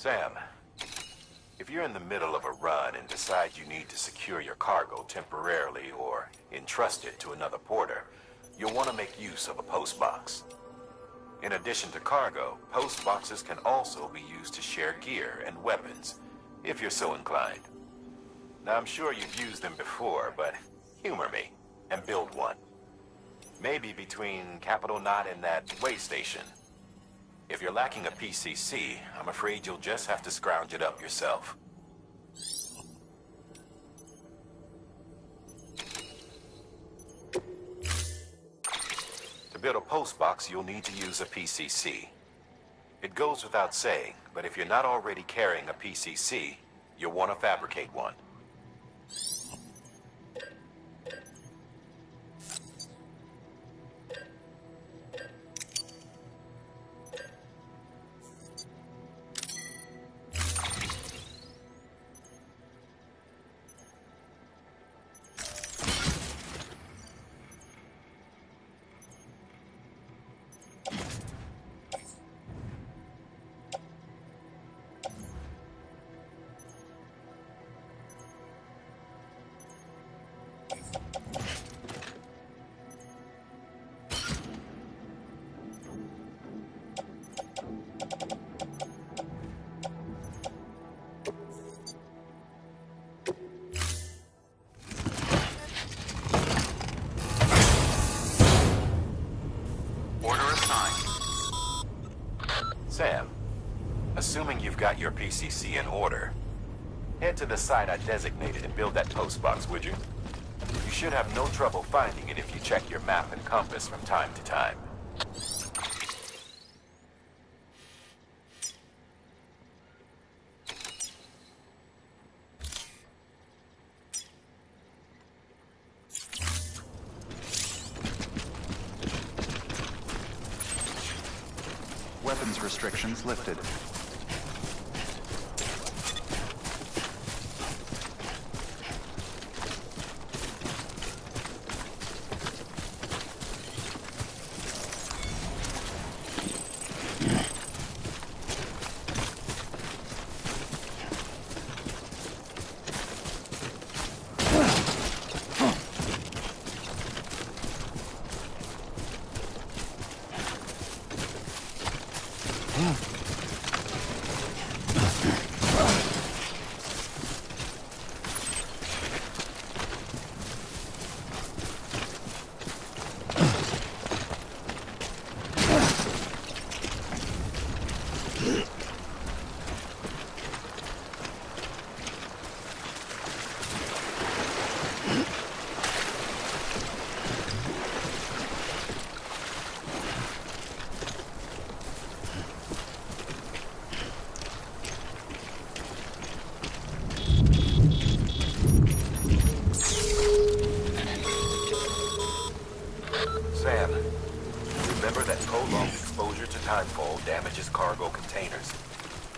Sam, if you're in the middle of a run and decide you need to secure your cargo temporarily or entrust it to another porter, you'll want to make use of a post box. In addition to cargo, post boxes can also be used to share gear and weapons, if you're so inclined. Now, I'm sure you've used them before, but humor me and build one. Maybe between Capital Knot and that way station. If you're lacking a PCC, I'm afraid you'll just have to scrounge it up yourself. To build a post box, you'll need to use a PCC. It goes without saying, but if you're not already carrying a PCC, you'll want to fabricate one. Sam, assuming you've got your PCC in order, head to the site I designated and build that post box, would you? You should have no trouble finding it if you check your map and compass from time to time. Weapons restrictions lifted. Sam, remember that prolonged exposure to timefall damages cargo containers.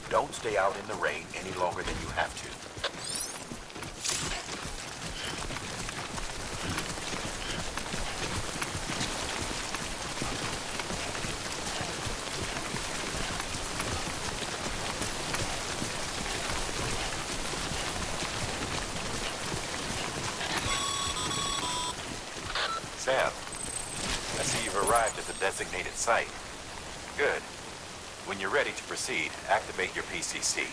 Don't stay out in the rain any longer than you have to. Sam, I see you've arrived at the designated site. Good. When you're ready to proceed, activate your PCC.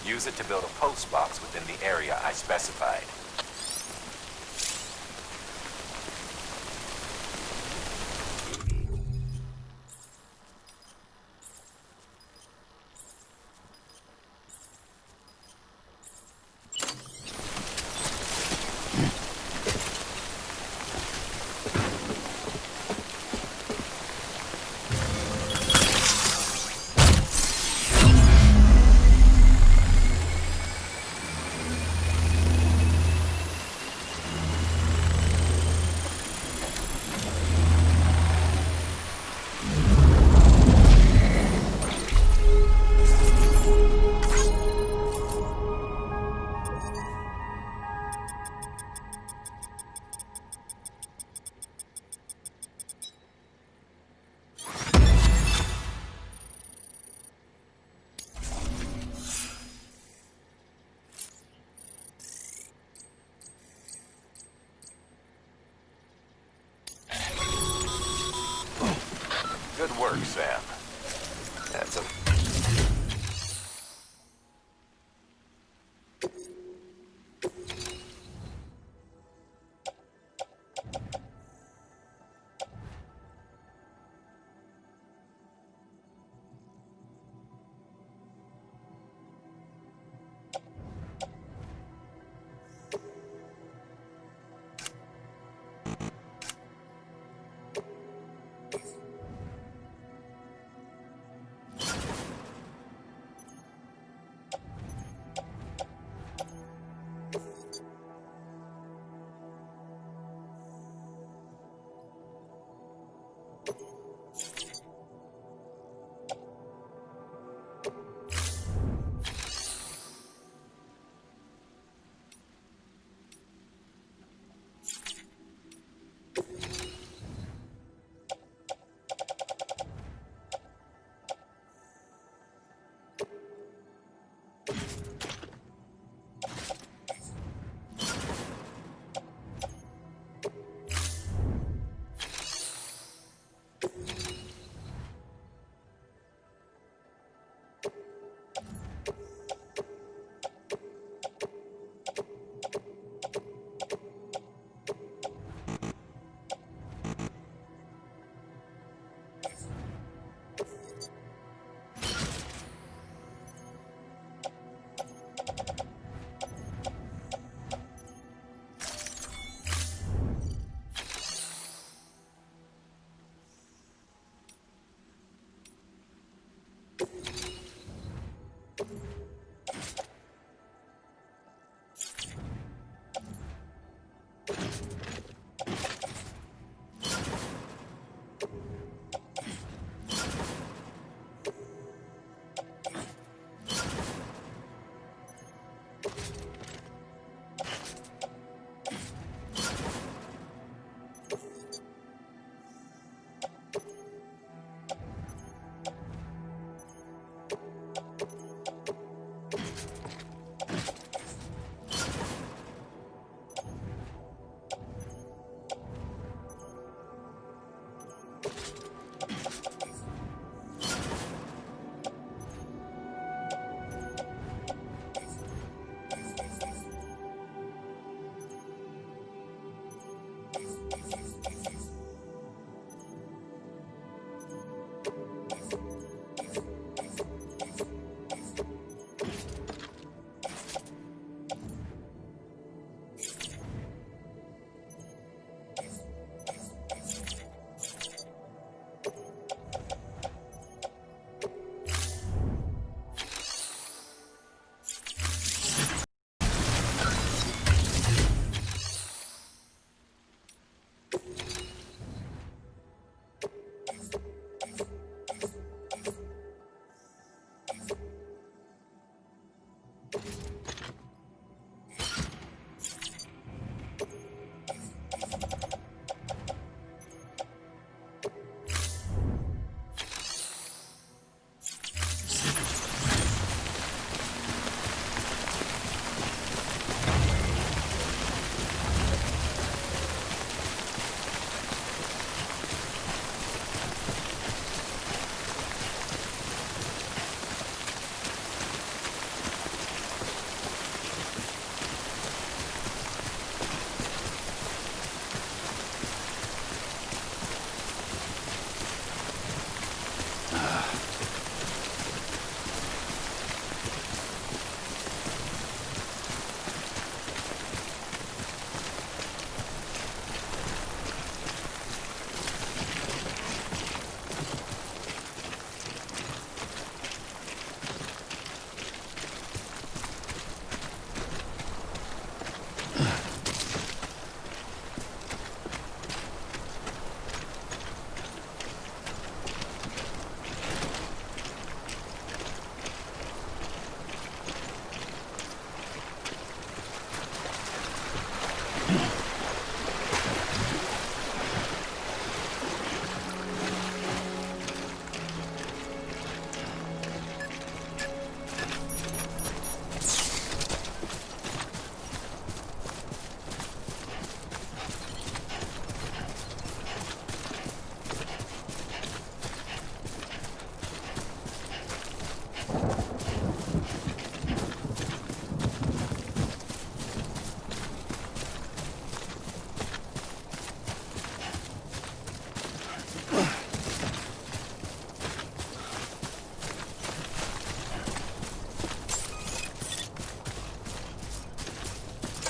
Use it to build a post box within the area I specified.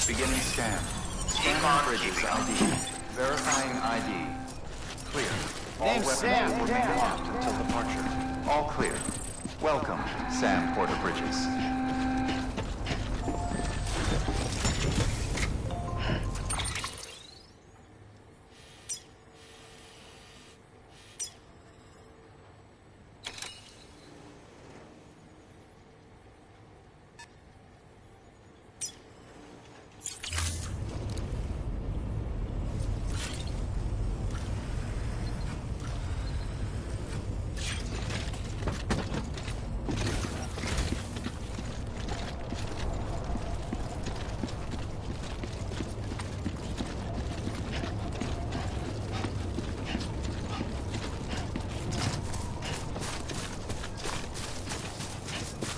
Beginning scan. Scanning bridges ID. Verifying ID. Clear. All weapons will remain locked until departure. All clear. Welcome, Sam Porter Bridges.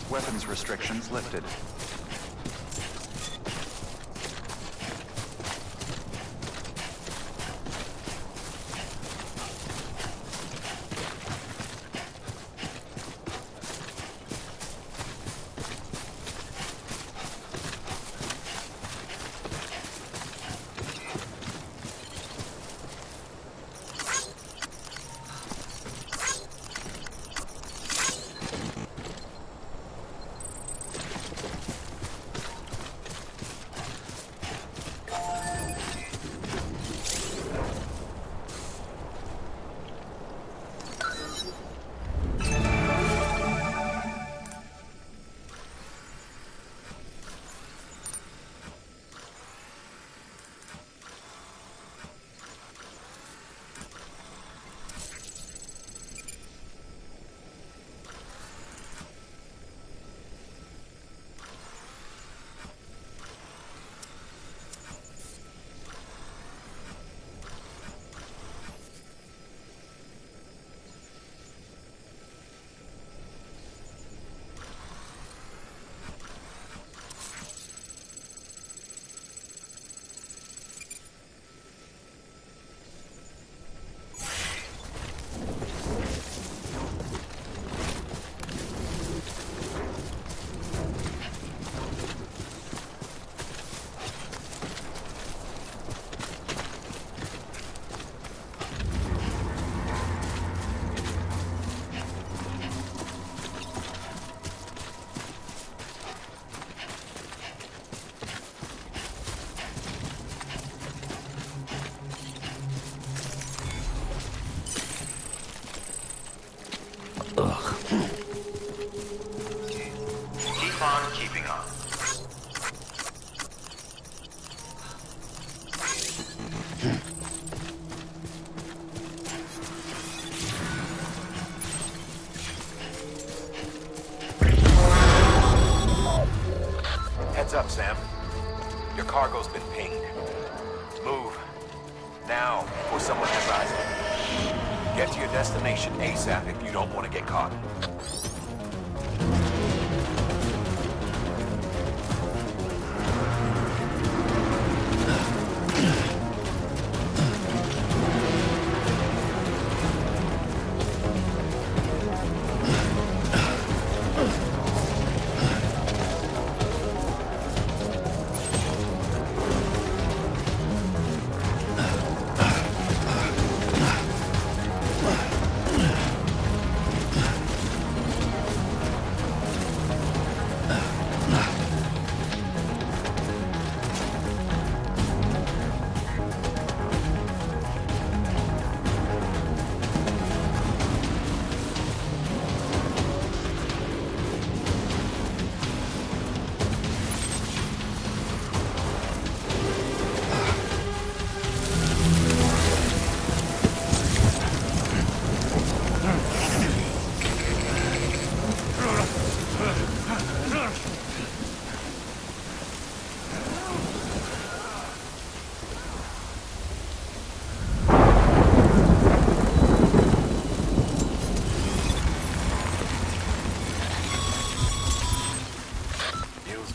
Weapons restrictions lifted. keeping on. Heads up, Sam. Your cargo's been pinged. Move. Now, before someone has eyes on you. Get to your destination ASAP if you don't want to get caught.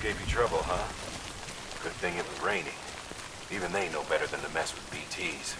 Gave you trouble, huh? Good thing it was raining. Even they know better than to mess with BTs.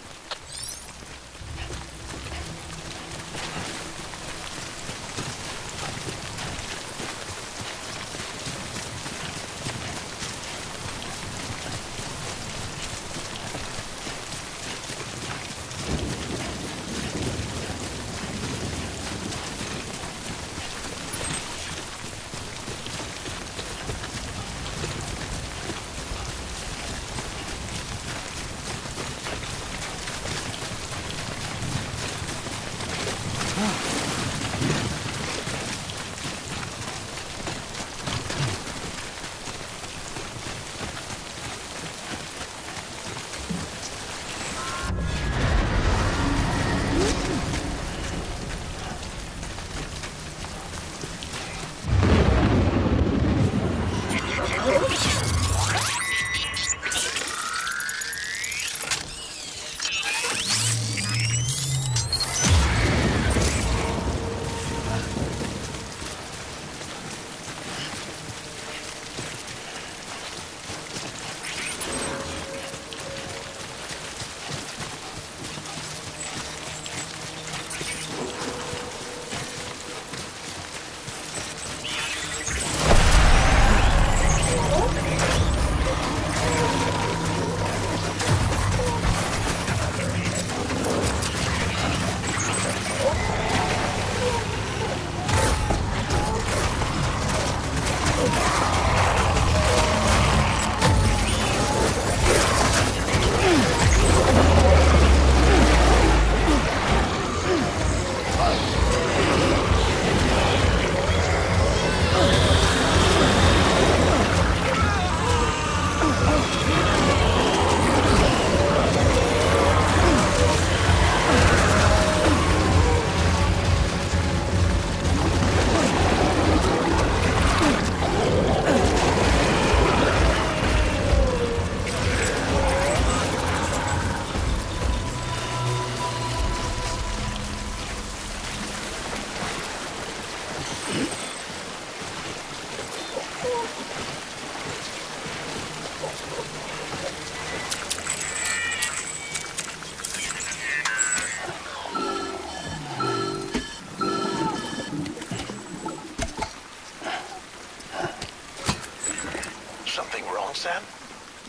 Sam?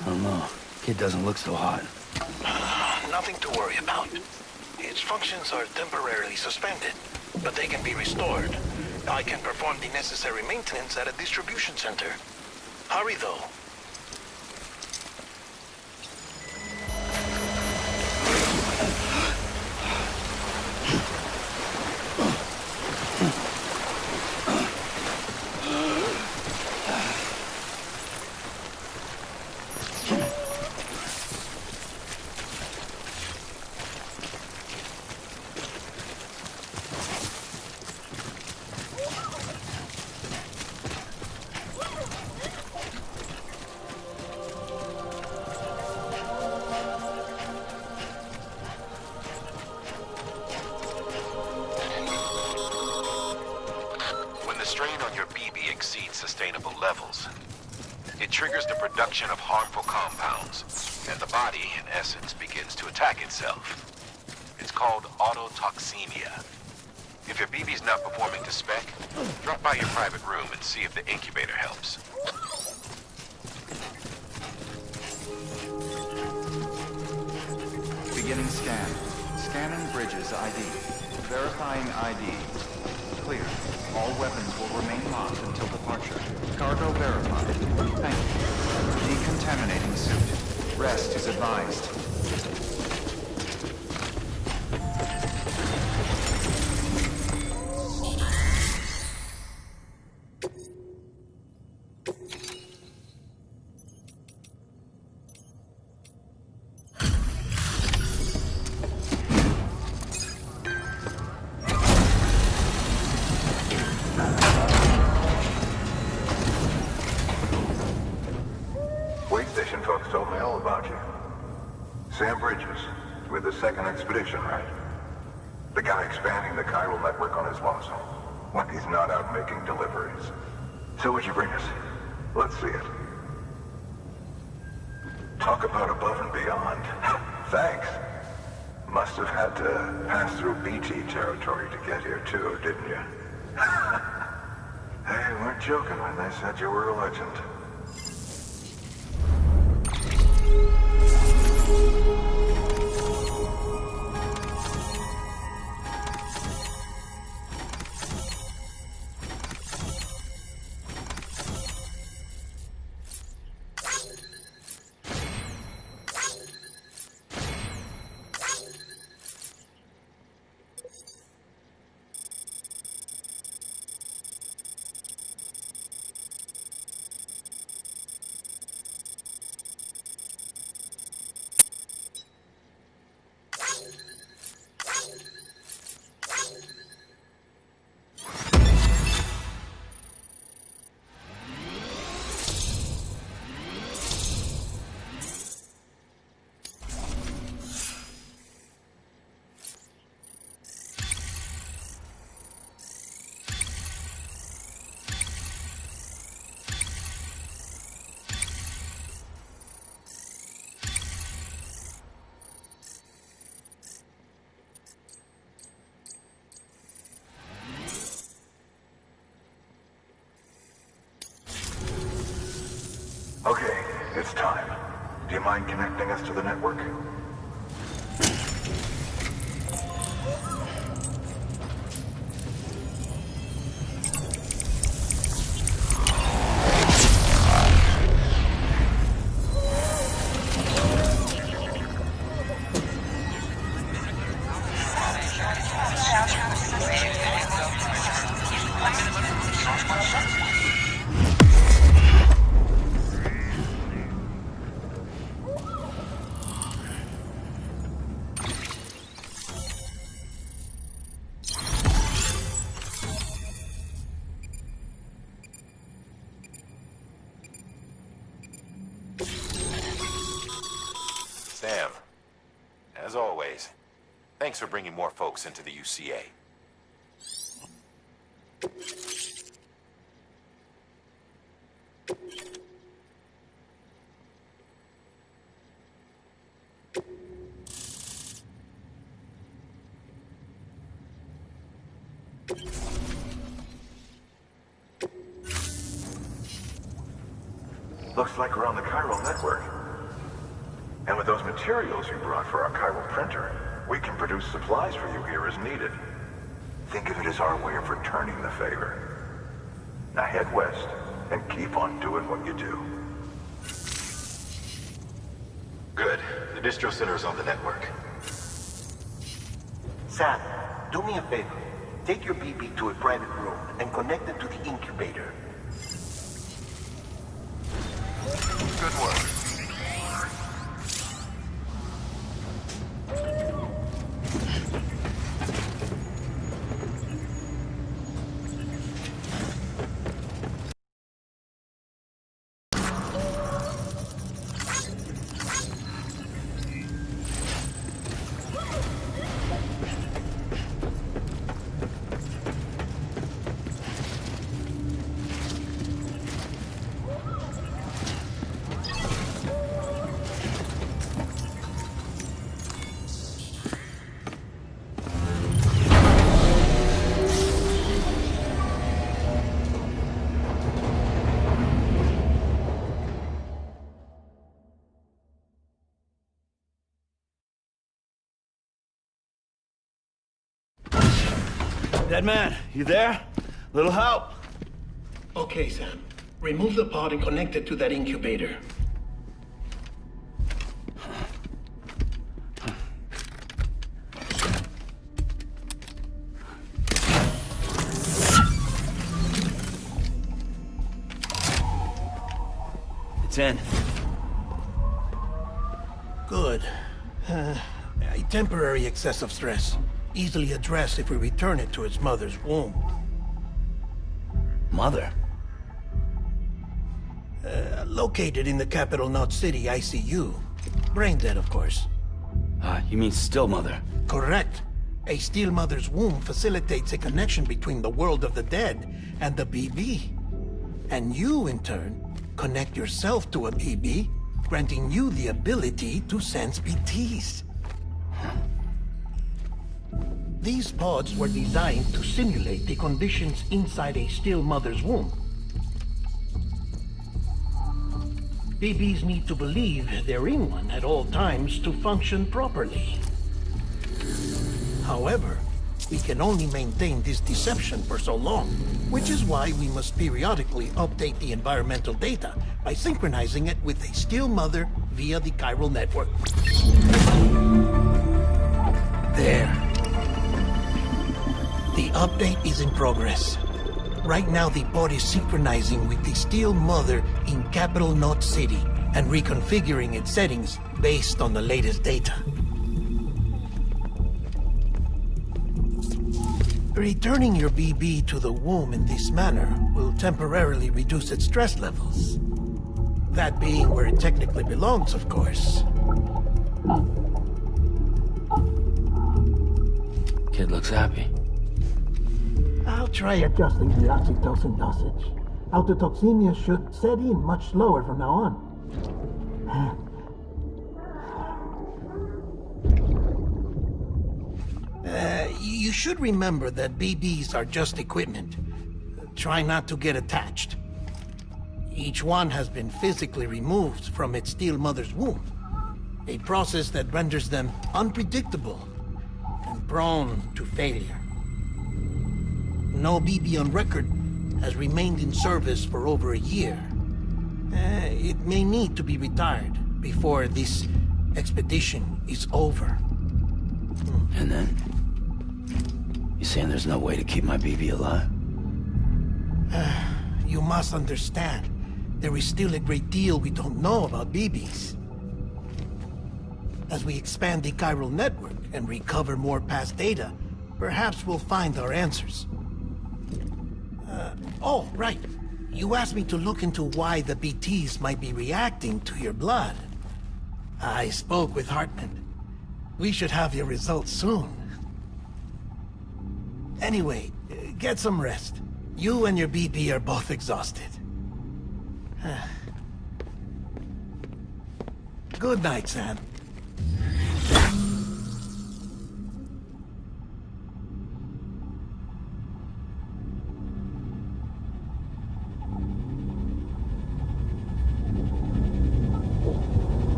I don't know. Kid doesn't look so hot. Nothing to worry about. Its functions are temporarily suspended, but they can be restored. I can perform the necessary maintenance at a distribution center. Hurry, though. levels. It triggers the production of harmful compounds, and the body, in essence, begins to attack itself. It's called autotoxemia. If your BB's not performing to spec, drop by your private room and see if the incubator helps. Beginning scan. Scanning bridges ID. Verifying ID. Clear. All weapons will remain locked until departure. Cargo verified. Thank you. Decontaminating suit. Rest is advised. Second expedition, right? The guy expanding the chiral network on his lonesome. When he's not out making deliveries. So what'd you bring us? Let's see it. Talk about above and beyond. Thanks. Must have had to pass through BT territory to get here too, didn't you? They weren't joking when they said you were a legend. Okay, it's time. Do you mind connecting us to the network? Sam, as always, thanks for bringing more folks into the UCA. Looks like we're on the chiral network. And with those materials you brought for our chiral printer, we can produce supplies for you here as needed. Think of it as our way of returning the favor. Now head west and keep on doing what you do. Good. The distro center is on the network. Sam, do me a favor. Take your BB to a private room and connect it to the incubator. Good work. Dead man, you there? Little help? Okay, Sam. Remove the pod and connect it to that incubator. It's in. Good. A temporary excessive stress. Easily addressed if we return it to its mother's womb. Mother? Located in the capital Knot City ICU. Brain dead, of course. You mean still mother? Correct. A steel mother's womb facilitates a connection between the world of the dead and the BB. And you, in turn, connect yourself to a BB, granting you the ability to sense BTs. These pods were designed to simulate the conditions inside a still mother's womb. BBs need to believe they're in one at all times to function properly. However, we can only maintain this deception for so long, which is why we must periodically update the environmental data by synchronizing it with a still mother via the chiral network. There. The update is in progress. Right now, the pod is synchronizing with the steel mother in capital Knot City and reconfiguring its settings based on the latest data. Returning your BB to the womb in this manner will temporarily reduce its stress levels. That being where it technically belongs, of course. Kid looks happy. I'll try adjusting the oxytocin dosage. Autotoxemia should set in much slower from now on. You should remember that BBs are just equipment. Try not to get attached. Each one has been physically removed from its steel mother's womb. A process that renders them unpredictable and prone to failure. No BB on record has remained in service for over a year. It may need to be retired before this expedition is over. And then? You saying there's no way to keep my BB alive? You must understand, there is still a great deal we don't know about BBs. As we expand the chiral network and recover more past data, perhaps we'll find our answers. Oh, right. You asked me to look into why the BTs might be reacting to your blood. I spoke with Hartman. We should have your results soon. Anyway, get some rest. You and your BB are both exhausted. Good night, Sam.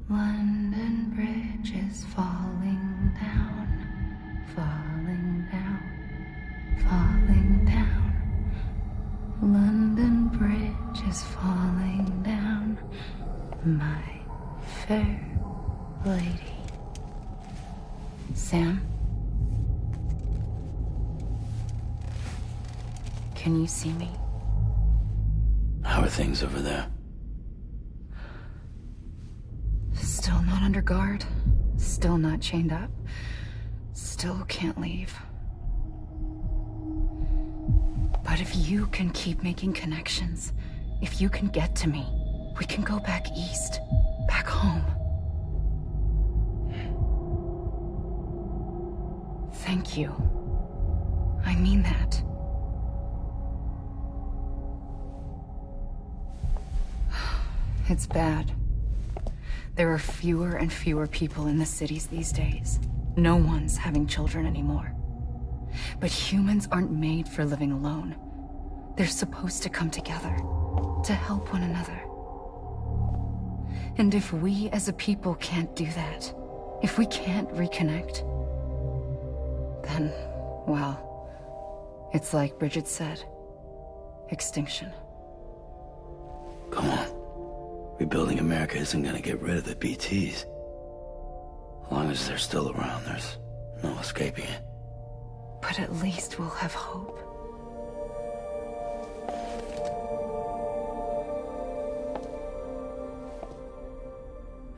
London Bridge is falling down, falling down, falling down. London Bridge is falling down, my fair lady. Sam? Can you see me? How are things over there? Still not under guard, still not chained up, still can't leave. But if you can keep making connections, if you can get to me, we can go back east, back home. Thank you. I mean that. It's bad. There are fewer and fewer people in the cities these days. No one's having children anymore. But humans aren't made for living alone. They're supposed to come together, to help one another. And if we as a people can't do that, if we can't reconnect, then, well, it's like Bridget said, extinction. Come on. Rebuilding America isn't gonna get rid of the BTs. As long as they're still around, there's no escaping it. But at least we'll have hope.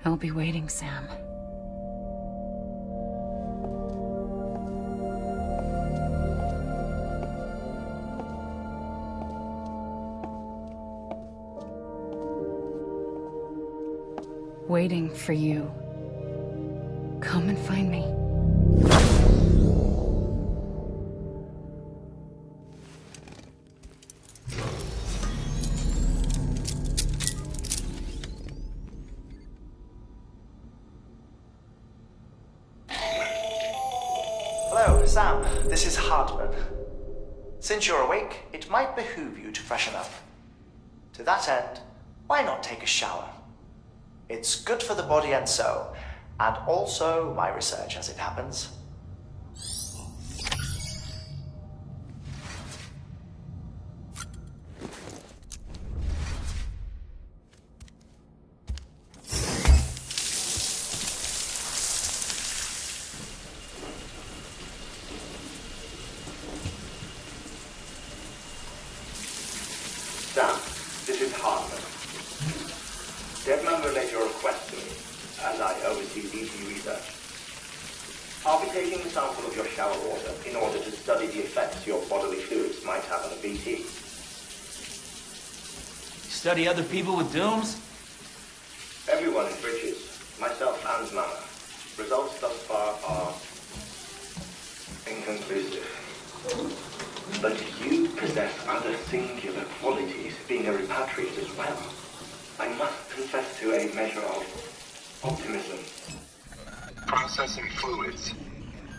I'll be waiting, Sam. Waiting for you. Come and find me. Hello, Sam. This is Hartman. Since you're awake, it might behoove you to freshen up. To that end, why not take a shower? It's good for the body and soul, and also my research as it happens. Sam, this is Hartman. Deadman relayed your request to me, as I oversee BT research. I'll be taking a sample of your shower water in order to study the effects your bodily fluids might have on a BT. Study other people with dooms? Everyone in Bridges, myself and Mama. Results thus far are inconclusive. But you possess other singular qualities, being a repatriate as well. I must confess to a measure of optimism. Processing fluids.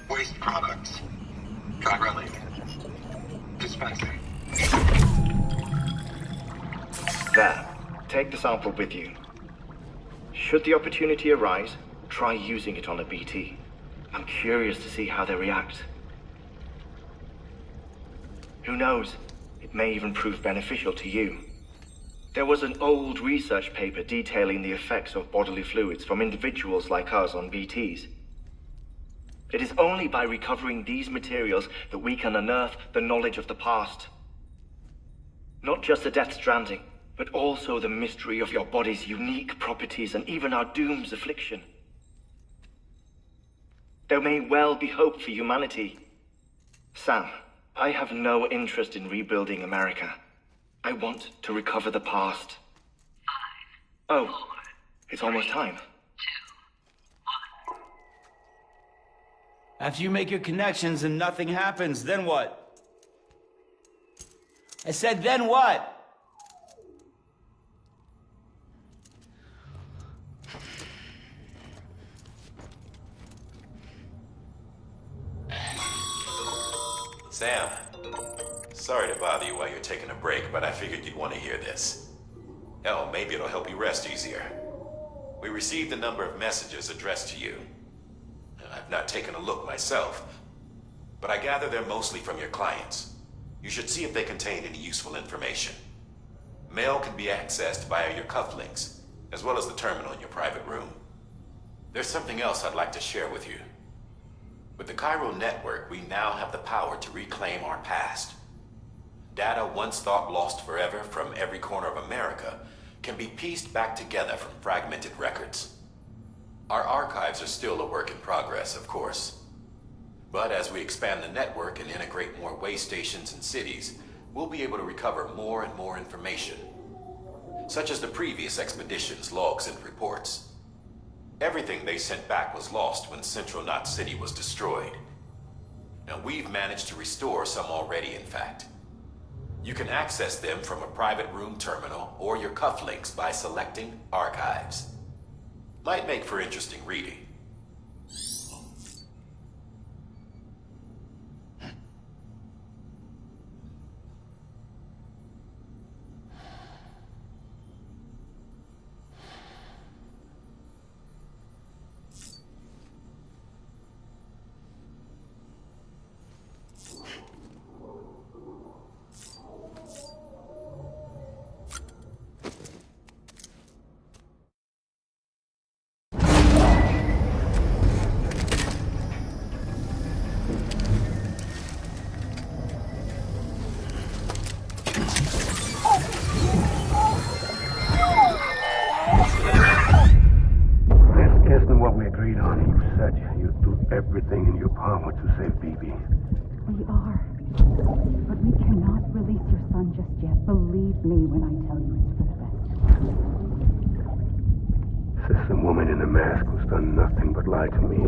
Waste products. Drilling. Dispensing. There. Take the sample with you. Should the opportunity arise, try using it on a BT. I'm curious to see how they react. Who knows? It may even prove beneficial to you. There was an old research paper detailing the effects of bodily fluids from individuals like us on BTs. It is only by recovering these materials that we can unearth the knowledge of the past. Not just the Death Stranding, but also the mystery of your body's unique properties and even our doom's affliction. There may well be hope for humanity. Sam, I have no interest in rebuilding America. I want to recover the past. 5, 4, it's almost time. 2, 1. After you make your connections and nothing happens, then what? I said, then what? Sam, sorry to bother you while you're taking a break, but I figured you'd want to hear this. Hell, maybe it'll help you rest easier. We received a number of messages addressed to you. I've not taken a look myself, but I gather they're mostly from your clients. You should see if they contain any useful information. Mail can be accessed via your cufflinks, as well as the terminal in your private room. There's something else I'd like to share with you. With the Chiral network, we now have the power to reclaim our past. Data once thought lost forever from every corner of America can be pieced back together from fragmented records. Our archives are still a work in progress, of course. But as we expand the network and integrate more way stations and cities, we'll be able to recover more and more information, such as the previous expedition's logs and reports. Everything they sent back was lost when Central Knot City was destroyed. Now we've managed to restore some already, in fact. You can access them from a private room terminal or your cufflinks by selecting Archives. Might make for interesting reading. we agreed on. You said you'd do everything in your power to save BB. We are. But we cannot release your son just yet. Believe me when I tell you it's for the best. Says the woman in the mask who's done nothing but lie to me.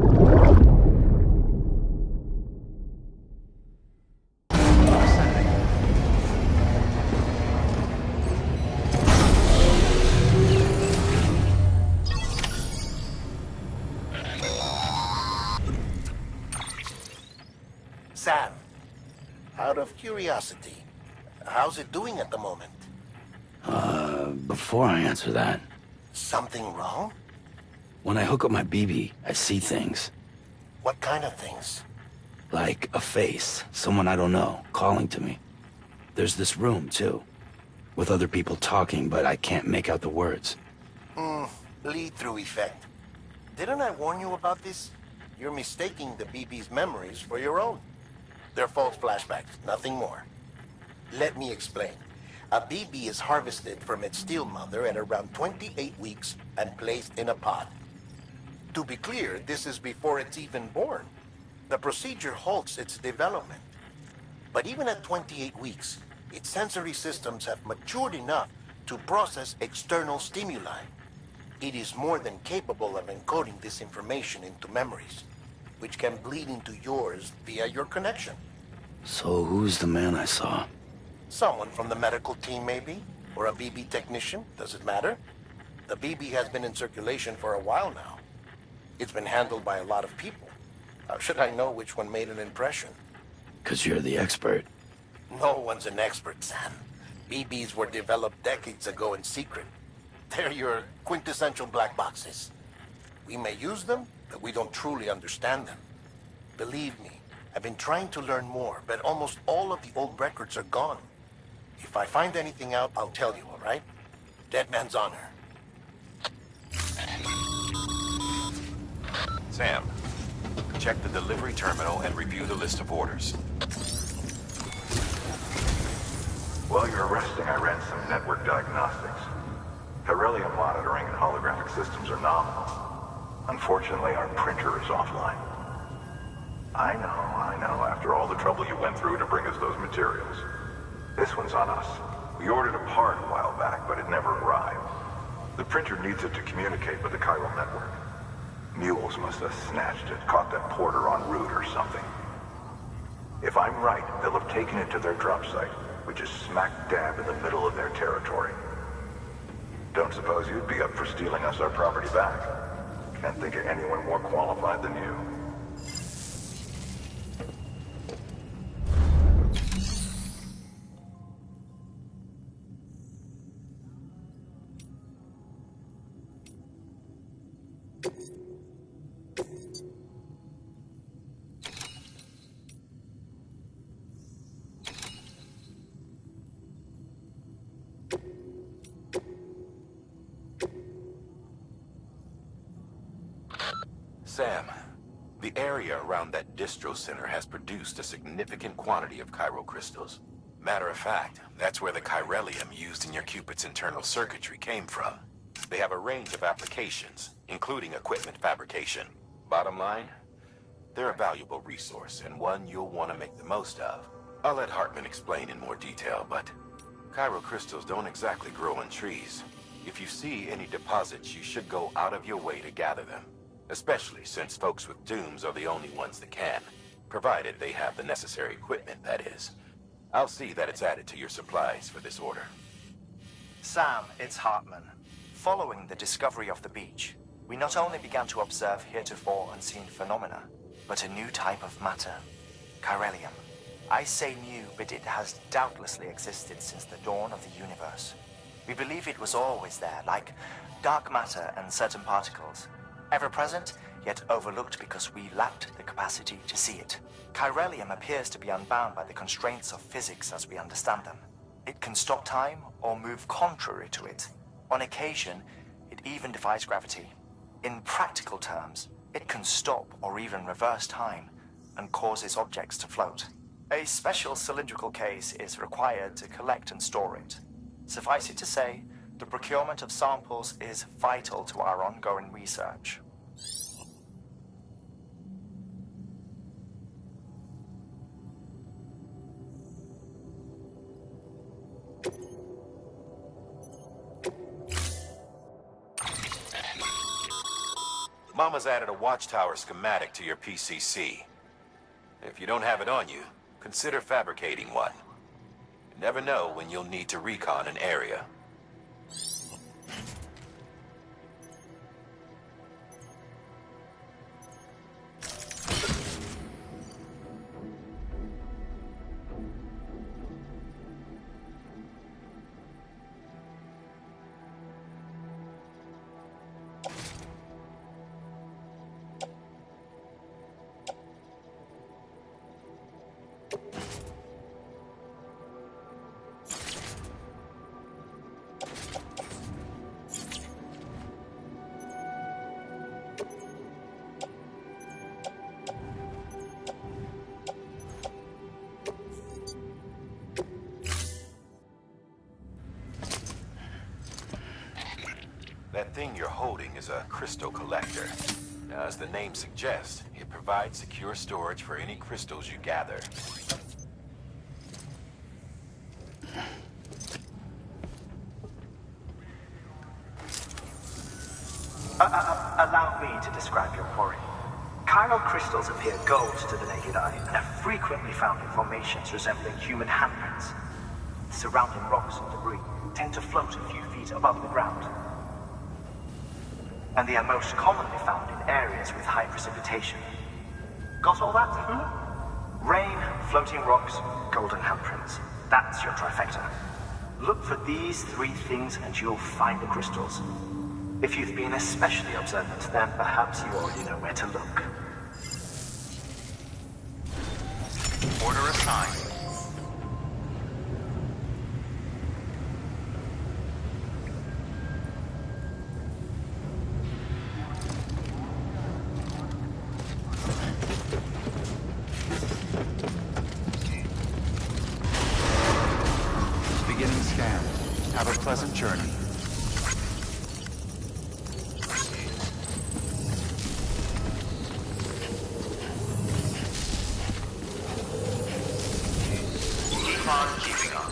Sam, out of curiosity, how's it doing at the moment? Before I answer that, Something wrong? when I hook up my BB, I see things. What kind of things? Like a face, someone I don't know, calling to me. There's this room, too, with other people talking, but I can't make out the words. Lead-through effect. Didn't I warn you about this? You're mistaking the BB's memories for your own. They're false flashbacks, nothing more. Let me explain. A BB is harvested from its steel mother at around 28 weeks and placed in a pod. To be clear, this is before it's even born. The procedure halts its development. But even at 28 weeks, its sensory systems have matured enough to process external stimuli. It is more than capable of encoding this information into memories, which can bleed into yours via your connection. So who's the man I saw? Someone from the medical team, maybe? Or a BB technician? Does it matter? The BB has been in circulation for a while now. It's been handled by a lot of people. How should I know which one made an impression? 'Cause you're the expert. No one's an expert, Sam. BBs were developed decades ago in secret. They're your quintessential black boxes. We may use them, but we don't truly understand them. Believe me, I've been trying to learn more, but almost all of the old records are gone. If I find anything out, I'll tell you, all right? Dead man's honor. Sam, check the delivery terminal and review the list of orders. While you're resting, I ran some network diagnostics. Beryllium monitoring and holographic systems are nominal. Unfortunately, our printer is offline. I know, after all the trouble you went through to bring us those materials. This one's on us. We ordered a part a while back, but it never arrived. The printer needs it to communicate with the chiral network. Mules must have snatched it, caught that porter en route or something. If I'm right, they'll have taken it to their drop site, which is smack dab in the middle of their territory. Don't suppose you'd be up for stealing us our property back? Can't think of anyone more qualified than you. Sam, the area around that distro center has produced a significant quantity of chiral crystals. Matter of fact, that's where the chiralium used in your Cupid's internal circuitry came from. They have a range of applications, including equipment fabrication. Bottom line, they're a valuable resource and one you'll want to make the most of. I'll let Hartman explain in more detail, but chiral crystals don't exactly grow on trees. If you see any deposits, you should go out of your way to gather them. Especially since folks with dooms are the only ones that can. Provided they have the necessary equipment, that is. I'll see that it's added to your supplies for this order. Sam, it's Hartman. Following the discovery of the beach, we not only began to observe heretofore unseen phenomena, but a new type of matter, chiralium. I say new, but it has doubtlessly existed since the dawn of the universe. We believe it was always there, like dark matter and certain particles. Ever present, yet overlooked because we lacked the capacity to see it. Chiralium appears to be unbound by the constraints of physics as we understand them. It can stop time or move contrary to it. On occasion, it even defies gravity. In practical terms, it can stop or even reverse time and causes objects to float. A special cylindrical case is required to collect and store it. Suffice it to say, the procurement of samples is vital to our ongoing research. Mama's added a watchtower schematic to your PCC. If you don't have it on you, consider fabricating one. You never know when you'll need to recon an area. That thing you're holding is a crystal collector. Now, as the name suggests, it provides secure storage for any crystals you gather. Allow me to describe your quarry. Chiral crystals appear gold to the naked eye and are frequently found in formations resembling human handprints. The surrounding rocks and debris tend to float a few feet above the ground. And they are most commonly found in areas with high precipitation. Got all that? Rain, floating rocks, golden handprints. That's your trifecta. Look for these three things and you'll find the crystals. If you've been especially observant, then perhaps you already know where to look. Order assigned. Beginning scan. Have a pleasant journey. Keeping up.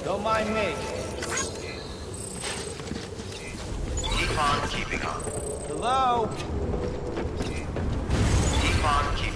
Don't mind me. Keep on keeping up. Hello? Keep on keeping up.